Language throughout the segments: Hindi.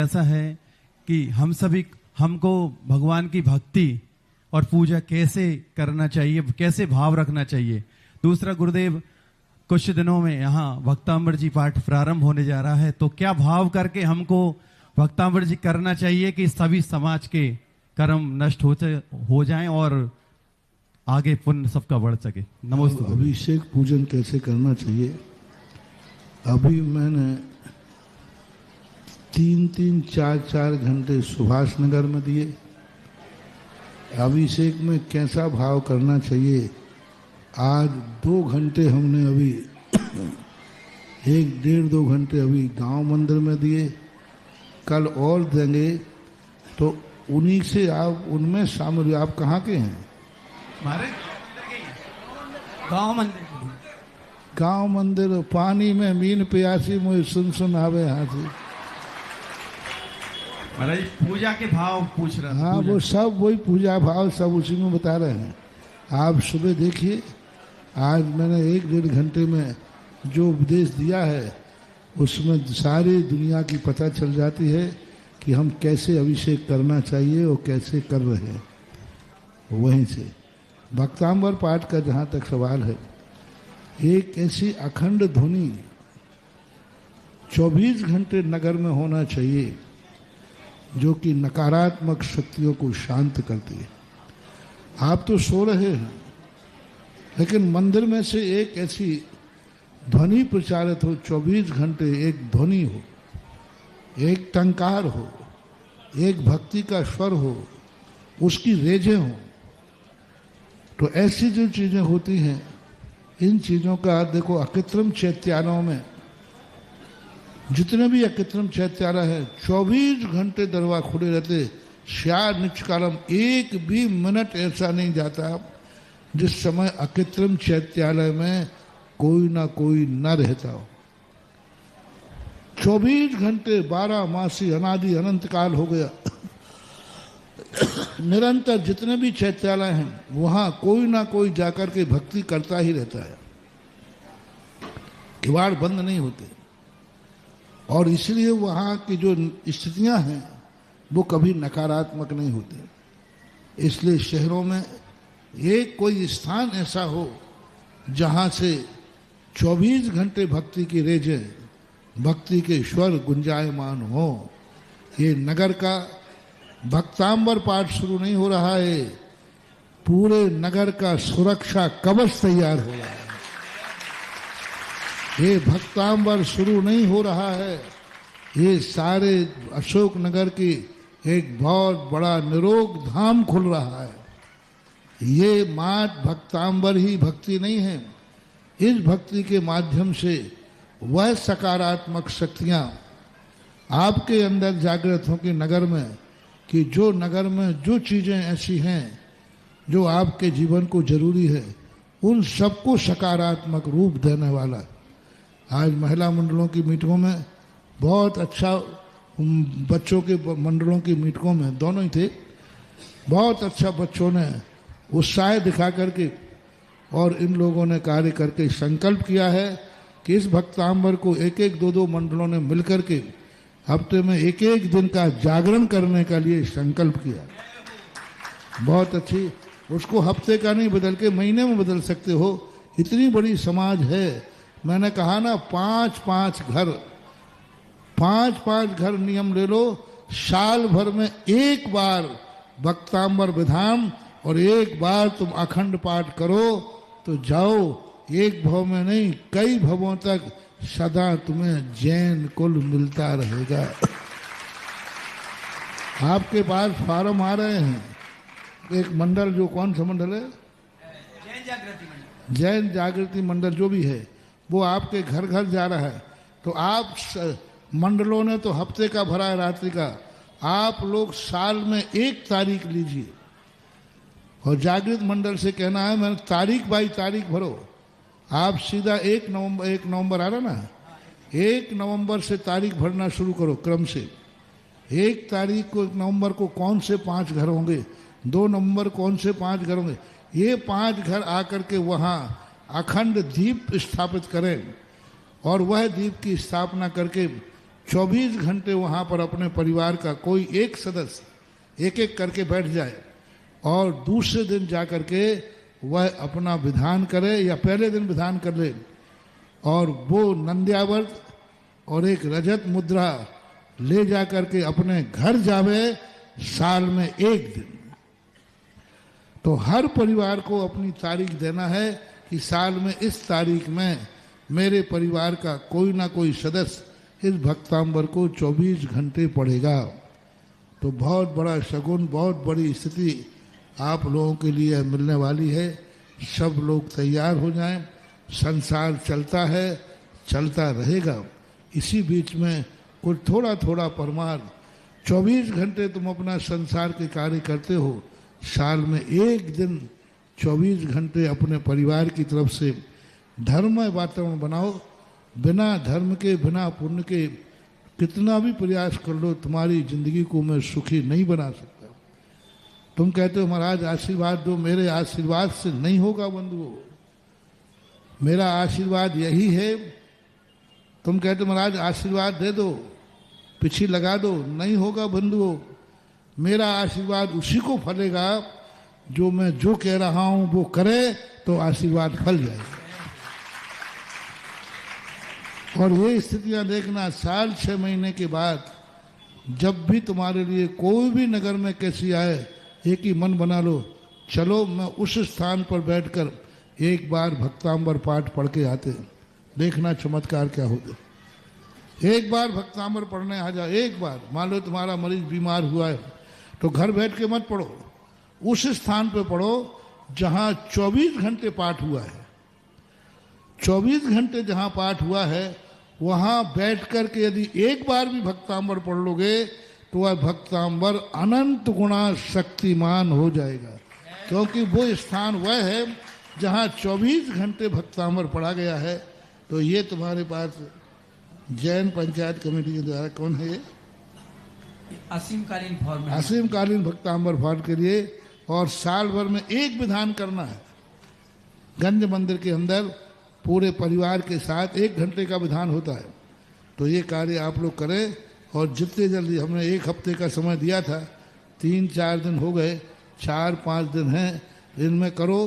ऐसा है कि हमको भगवान की भक्ति और पूजा कैसे करना चाहिए, कैसे भाव रखना चाहिए। दूसरा, गुरुदेव कुछ दिनों में यहाँ भक्तांबर जी पाठ प्रारंभ होने जा रहा है, तो क्या भाव करके हमको भक्तांबर जी करना चाहिए कि सभी समाज के कर्म नष्ट हो जाएं और आगे पुण्य सबका बढ़ सके। नमस्ते। अभिषेक पूजन कैसे करना चाहिए? अभी मैंने 3-3, 4-4 घंटे सुभाष नगर में दिए। अभिषेक में कैसा भाव करना चाहिए? आज 2 घंटे हमने अभी 1-1.5-2 घंटे अभी गांव मंदिर में दिए, कल और देंगे। तो उन्हीं से आप उनमें शामिल। आप कहाँ के हैं? हमारे गांव मंदिर। गांव मंदिर। पानी में मीन प्यासी मुझे सुन आवे यहाँ से। महाराज पूजा के भाव पूछ रहे हैं। हाँ, वो सब वही पूजा भाव सब उसी में बता रहे हैं। आप सुबह देखिए, आज मैंने 1-1.5 घंटे में जो उपदेश दिया है उसमें सारी दुनिया की पता चल जाती है कि हम कैसे अभिषेक करना चाहिए और कैसे कर रहे हैं। वहीं से भक्तांबर पाठ का जहाँ तक सवाल है, एक ऐसी अखंड ध्वनि 24 घंटे नगर में होना चाहिए जो कि नकारात्मक शक्तियों को शांत करती है। आप तो सो रहे हैं, लेकिन मंदिर में से एक ऐसी ध्वनि प्रचारित हो 24 घंटे। एक ध्वनि हो, एक टंकार हो, एक भक्ति का स्वर हो, उसकी रेजें हो। तो ऐसी जो चीजें होती हैं, इन चीजों का देखो, अकृत्रिम चैत्यालयों में जितने भी अकृत्रिम चैत्यालय है 24 घंटे दरवाजे खुले रहते। श्यार निष्कालम, एक भी मिनट ऐसा नहीं जाता जिस समय अकृत्रिम चैत्यालय में कोई ना कोई न रहता हो। 24 घंटे 12 मासी अनादि अनंत काल हो गया। निरंतर जितने भी चैत्यालय हैं वहां कोई ना कोई जाकर के भक्ति करता ही रहता है। किवाड़ बंद नहीं होते, और इसलिए वहाँ की जो स्थितियाँ हैं वो कभी नकारात्मक नहीं होती। इसलिए शहरों में एक कोई स्थान ऐसा हो जहाँ से 24 घंटे भक्ति की रेजें, भक्ति के स्वर गुंजायमान हो। ये नगर का भक्तांबर पाठ शुरू नहीं हो रहा है, पूरे नगर का सुरक्षा कवच तैयार हो रहा है। ये भक्तांबर शुरू नहीं हो रहा है, ये सारे अशोक नगर की एक बहुत बड़ा निरोग धाम खुल रहा है। ये मात्र भक्तांबर ही भक्ति नहीं है, इस भक्ति के माध्यम से वह सकारात्मक शक्तियाँ आपके अंदर जागृत होंगी नगर में, कि जो नगर में जो चीज़ें ऐसी हैं जो आपके जीवन को जरूरी है, उन सबको सकारात्मक रूप देने वाला। आज महिला मंडलों की मीटिंगों में बहुत अच्छा, बच्चों के मंडलों की मीटिंगों में दोनों ही थे, बहुत अच्छा बच्चों ने उत्साह दिखा करके और इन लोगों ने कार्य करके संकल्प किया है कि इस भक्तांबर को 1-1, 2-2 मंडलों ने मिलकर के हफ्ते में 1-1 दिन का जागरण करने का लिए संकल्प किया। बहुत अच्छी, उसको हफ्ते का नहीं बदल के महीने में बदल सकते हो, इतनी बड़ी समाज है। मैंने कहा ना, 5-5 घर नियम ले लो, साल भर में एक बार भक्तांबर विधान और एक बार तुम अखंड पाठ करो तो जाओ, एक भव में नहीं कई भवों तक सदा तुम्हें जैन कुल मिलता रहेगा। आपके पास फार्म आ रहे हैं, एक मंडल, जो कौन सा मंडल है? जैन जागृति मंडल जो भी है, वो आपके घर घर जा रहा है। तो आप मंडलों ने तो हफ्ते का भरा है, रात्रि का, आप लोग साल में 1 तारीख लीजिए और जागृत मंडल से कहना है मैंने तारीख बाई तारीख भरो। आप सीधा 1 नवंबर आ रहा ना, 1 नवंबर से तारीख भरना शुरू करो क्रम से। 1 तारीख को 1 नवंबर को कौन से 5 घर होंगे, 2 नवंबर कौन से 5 घर होंगे, ये 5 घर आकर के वहाँ अखंड दीप स्थापित करें और वह दीप की स्थापना करके 24 घंटे वहाँ पर अपने परिवार का कोई एक सदस्य एक एक करके बैठ जाए और दूसरे दिन जा कर के वह अपना विधान करे या पहले दिन विधान कर ले और वो नंद्यावर्त और एक रजत मुद्रा ले जा कर के अपने घर जावे साल में एक दिन। तो हर परिवार को अपनी तारीख देना है कि साल में इस तारीख में मेरे परिवार का कोई ना कोई सदस्य इस भक्तांबर को 24 घंटे पढ़ेगा। तो बहुत बड़ा शगुन, बहुत बड़ी स्थिति आप लोगों के लिए मिलने वाली है। सब लोग तैयार हो जाएं। संसार चलता है, चलता रहेगा। इसी बीच में कुछ थोड़ा थोड़ा परमार 24 घंटे तुम अपना संसार के कार्य करते हो, साल में एक दिन 24 घंटे अपने परिवार की तरफ से धर्ममय वातावरण बनाओ। बिना धर्म के, बिना पुण्य के कितना भी प्रयास कर लो, तुम्हारी जिंदगी को मैं सुखी नहीं बना सकता। तुम कहते हो महाराज आशीर्वाद दो, मेरे आशीर्वाद से नहीं होगा बंधुओं। मेरा आशीर्वाद यही है। तुम कहते हो महाराज आशीर्वाद दे दो, पीछे लगा दो, नहीं होगा बंधुओं। मेरा आशीर्वाद उसी को फलेगा जो मैं जो कह रहा हूं वो करे, तो आशीर्वाद फल जाएगा। और ये स्थितियां देखना, साल 6 महीने के बाद जब भी तुम्हारे लिए कोई भी नगर में कैसी आए, एक ही मन बना लो, चलो मैं उस स्थान पर बैठकर एक बार भक्तांबर पाठ पढ़ के आते, देखना चमत्कार क्या होगा। एक बार भक्तांबर पढ़ने आ जाओ, एक बार। मान लो तुम्हारा मरीज बीमार हुआ है तो घर बैठ के मत पढ़ो, उस स्थान पे पढ़ो जहां 24 घंटे पाठ हुआ है। 24 घंटे जहां पाठ हुआ है वहां बैठ कर के यदि एक बार भी भक्तांबर पढ़ लोगे तो वह भक्तांबर अनंत गुणा शक्तिमान हो जाएगा। क्योंकि वो स्थान वह है जहां 24 घंटे भक्तांबर पढ़ा गया है। तो ये तुम्हारे पास जैन पंचायत कमेटी के द्वारा कौन है ये? असीमकालीन फॉर्म, असीमकालीन भक्तांबर फॉर्म के लिए। और साल भर में एक विधान करना है। गंज मंदिर के अंदर पूरे परिवार के साथ 1 घंटे का विधान होता है। तो ये कार्य आप लोग करें। और जितने जल्दी, हमने 1 हफ्ते का समय दिया था, 3-4 दिन हो गए, 4-5 दिन हैं, इनमें करो।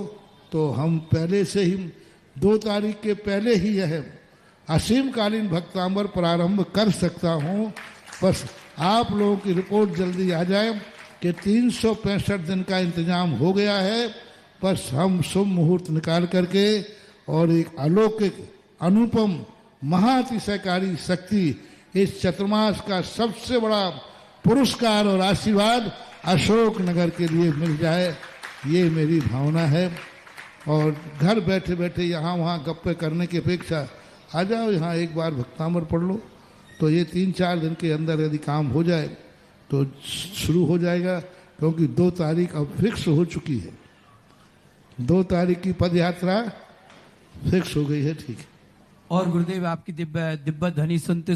तो हम पहले से ही 2 तारीख के पहले ही यह असीमकालीन भक्तांबर प्रारंभ कर सकता हूँ। बस आप लोगों की रिपोर्ट जल्दी आ जाए कि 365 दिन का इंतजाम हो गया है। बस हम शुभ मुहूर्त निकाल करके और एक अलौकिक, अनुपम, महातिशयकारी शक्ति, इस चतुर्मास का सबसे बड़ा पुरस्कार और आशीर्वाद अशोक नगर के लिए मिल जाए, ये मेरी भावना है। और घर बैठे बैठे यहाँ वहाँ गप्पे करने की अपेक्षा आ जाओ यहाँ, एक बार भक्तांबर पढ़ लो। तो ये 3-4 दिन के अंदर यदि काम हो जाए तो शुरू हो जाएगा। क्योंकि 2 तारीख अब फिक्स हो चुकी है। 2 तारीख की पद यात्रा फिक्स हो गई है। ठीक है। और गुरुदेव आपकी दिव्य ध्वनि सुनते